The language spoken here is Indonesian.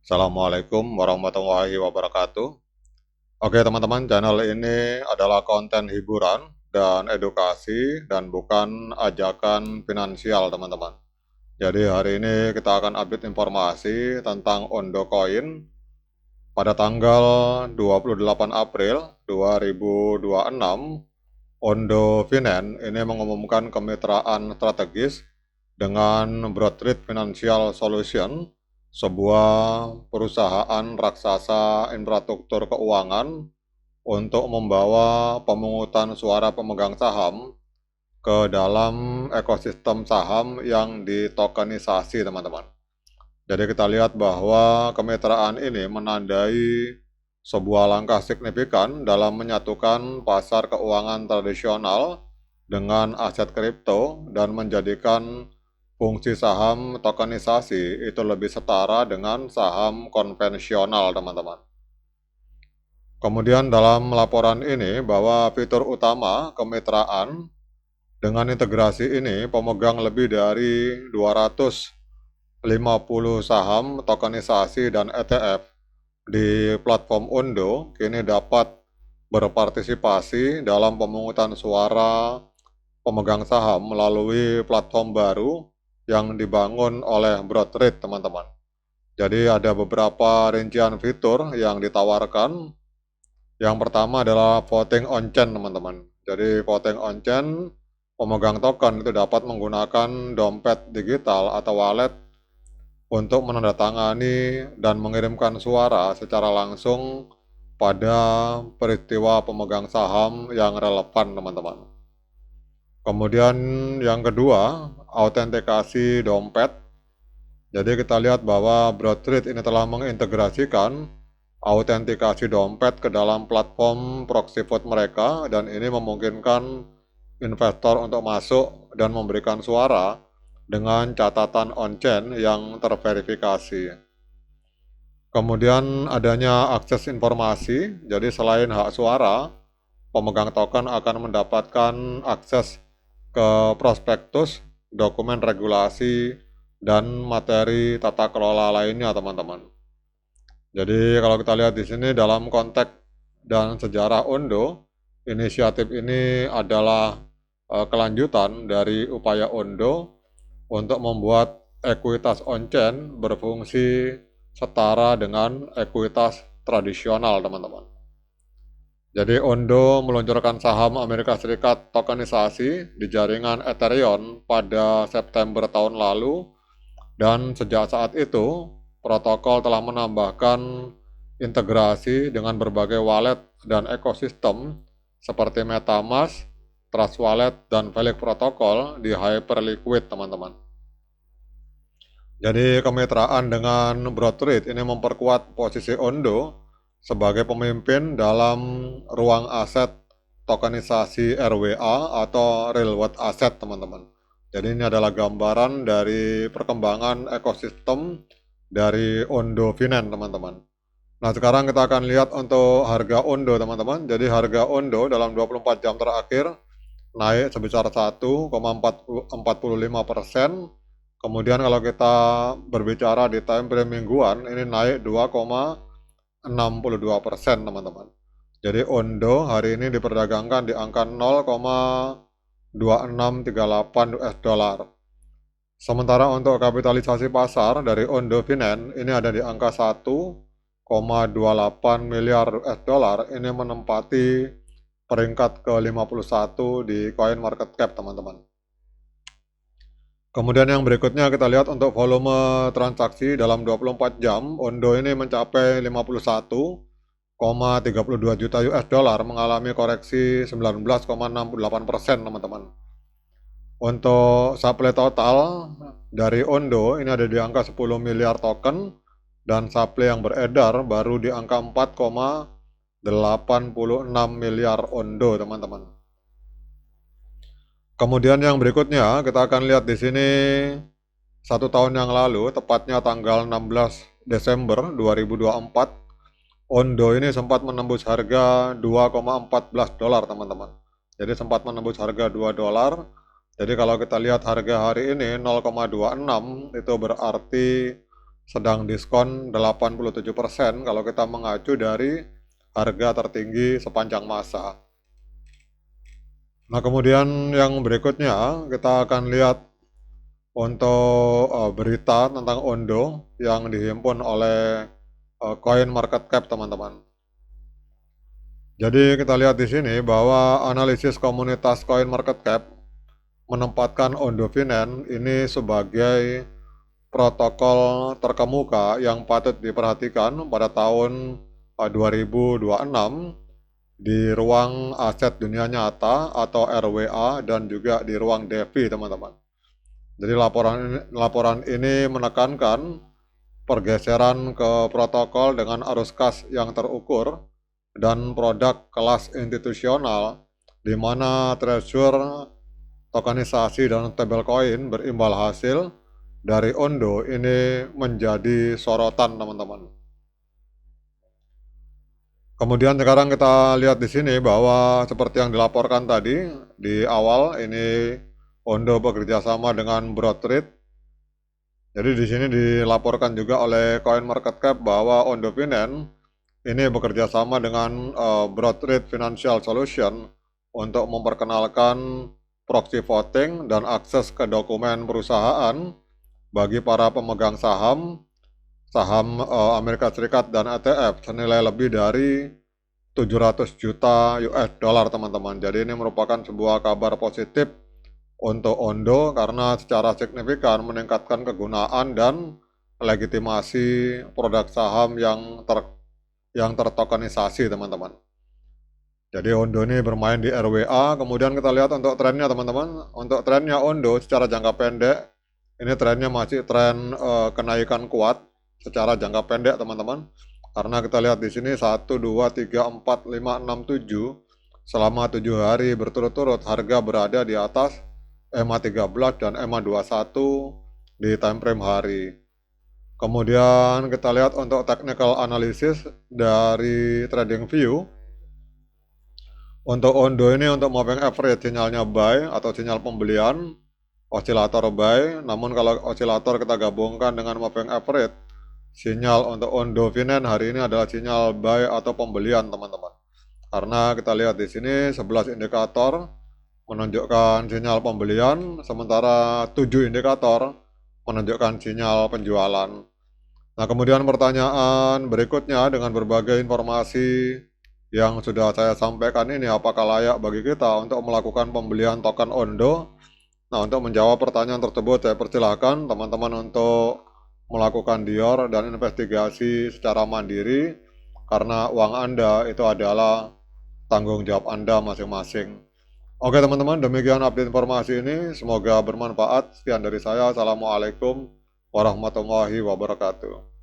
Assalamualaikum warahmatullahi wabarakatuh. Oke teman-teman, channel ini adalah konten hiburan dan edukasi dan bukan ajakan finansial teman-teman. Jadi hari ini kita akan update informasi tentang Ondo Coin pada tanggal 28 April 2026. Ondo Finance ini mengumumkan kemitraan strategis dengan Broadreach Financial Solution, sebuah perusahaan raksasa infrastruktur keuangan untuk membawa pemungutan suara pemegang saham ke dalam ekosistem saham yang ditokenisasi, teman-teman. Jadi kita lihat bahwa kemitraan ini menandai sebuah langkah signifikan dalam menyatukan pasar keuangan tradisional dengan aset kripto dan menjadikan fungsi saham tokenisasi itu lebih setara dengan saham konvensional, teman-teman. Kemudian dalam laporan ini bahwa fitur utama kemitraan dengan integrasi ini pemegang lebih dari 250 saham tokenisasi dan ETF di platform Ondo kini dapat berpartisipasi dalam pemungutan suara pemegang saham melalui platform baru yang dibangun oleh Broadreach, teman-teman. Jadi ada beberapa rincian fitur yang ditawarkan. Yang pertama adalah voting on chain, teman-teman. Jadi voting on chain, pemegang token itu dapat menggunakan dompet digital atau wallet untuk menandatangani dan mengirimkan suara secara langsung pada peristiwa pemegang saham yang relevan, teman-teman. Kemudian yang kedua, autentikasi dompet. Jadi kita lihat bahwa Broadreach ini telah mengintegrasikan autentikasi dompet ke dalam platform proxy vote mereka, dan ini memungkinkan investor untuk masuk dan memberikan suara dengan catatan on-chain yang terverifikasi. Kemudian adanya akses informasi, jadi selain hak suara, pemegang token akan mendapatkan akses ke prospektus, dokumen regulasi, dan materi tata kelola lainnya, teman-teman. Jadi kalau kita lihat di sini dalam konteks dan sejarah Ondo, inisiatif ini adalah kelanjutan dari upaya Ondo untuk membuat ekuitas on-chain berfungsi setara dengan ekuitas tradisional, teman-teman. Jadi Ondo meluncurkan saham Amerika Serikat tokenisasi di jaringan Ethereum pada September tahun lalu, dan sejak saat itu protokol telah menambahkan integrasi dengan berbagai wallet dan ekosistem seperti MetaMask, Trust Wallet, dan Valid Protocol di Hyperliquid, teman-teman. Jadi kemitraan dengan Broadreach ini memperkuat posisi Ondo sebagai pemimpin dalam ruang aset tokenisasi RWA atau Real World Asset, teman-teman. Jadi ini adalah gambaran dari perkembangan ekosistem dari Ondo Finance, teman-teman. Nah, sekarang kita akan lihat untuk harga Ondo, teman-teman. Jadi harga Ondo dalam 24 jam terakhir naik sebesar 1,45%. Kemudian kalau kita berbicara di time frame mingguan, ini naik 2,62%, teman-teman. Jadi Ondo hari ini diperdagangkan di angka 0,2638 US dollar. Sementara untuk kapitalisasi pasar dari Ondo Finance ini ada di angka 1,28 miliar US dollar. Ini menempati peringkat ke-51 di Coin Market Cap, teman-teman. Kemudian yang berikutnya kita lihat untuk volume transaksi dalam 24 jam, Ondo ini mencapai 51,32 juta US dollar, mengalami koreksi 19,68%, teman-teman. Untuk supply total dari Ondo ini ada di angka 10 miliar token, dan supply yang beredar baru di angka 4,86 miliar Ondo, teman-teman. Kemudian yang berikutnya kita akan lihat di sini 1 tahun yang lalu, tepatnya tanggal 16 Desember 2024, Ondo ini sempat menembus harga 2,14 dolar, teman-teman. Jadi sempat menembus harga 2 dolar. Jadi kalau kita lihat harga hari ini 0,26, itu berarti sedang diskon 87% kalau kita mengacu dari harga tertinggi sepanjang masa. Nah, kemudian yang berikutnya kita akan lihat untuk berita tentang Ondo yang dihimpun oleh Coin Market Cap, teman-teman. Jadi kita lihat di sini bahwa analisis komunitas Coin Market Cap menempatkan Ondo Finance ini sebagai protokol terkemuka yang patut diperhatikan pada tahun 2026 di ruang aset dunia nyata atau RWA dan juga di ruang DeFi, teman-teman. Jadi laporan ini menekankan pergeseran ke protokol dengan arus kas yang terukur dan produk kelas institusional di mana treasure, tokenisasi, dan stablecoin berimbal hasil dari Ondo ini menjadi sorotan, teman-teman. Kemudian sekarang kita lihat di sini bahwa seperti yang dilaporkan tadi di awal, ini Ondo bekerja sama dengan Broadreach. Jadi di sini dilaporkan juga oleh CoinMarketCap bahwa Ondo Finance ini bekerja sama dengan Broadreach Financial Solution untuk memperkenalkan proxy voting dan akses ke dokumen perusahaan bagi para pemegang saham Amerika Serikat dan ETF senilai lebih dari 700 juta US dollar, teman-teman. Jadi ini merupakan sebuah kabar positif untuk Ondo karena secara signifikan meningkatkan kegunaan dan legitimasi produk saham yang tertokenisasi, teman-teman. Jadi Ondo ini bermain di RWA. Kemudian kita lihat untuk trennya, teman-teman. Untuk trennya Ondo secara jangka pendek, ini trennya masih tren kenaikan kuat secara jangka pendek, teman-teman. Karena kita lihat di sini 1, 2, 3, 4, 5, 6, 7. Selama 7 hari berturut-turut harga berada di atas EMA 13 dan EMA 21 di time frame hari. Kemudian kita lihat untuk technical analysis dari TradingView. Untuk Ondo ini untuk moving average sinyalnya buy atau sinyal pembelian, osilator buy. Namun kalau osilator kita gabungkan dengan moving average, sinyal untuk Ondo Finance hari ini adalah sinyal buy atau pembelian, teman-teman. Karena kita lihat di sini 11 indikator menunjukkan sinyal pembelian, sementara 7 indikator menunjukkan sinyal penjualan. Nah, kemudian pertanyaan berikutnya dengan berbagai informasi yang sudah saya sampaikan ini, apakah layak bagi kita untuk melakukan pembelian token Ondo? Nah, untuk menjawab pertanyaan tersebut, saya persilahkan teman-teman untuk melakukan dior dan investigasi secara mandiri, karena uang Anda itu adalah tanggung jawab Anda masing-masing. Oke teman-teman, demikian update informasi ini. Semoga bermanfaat. Sekian dari saya. Assalamualaikum warahmatullahi wabarakatuh.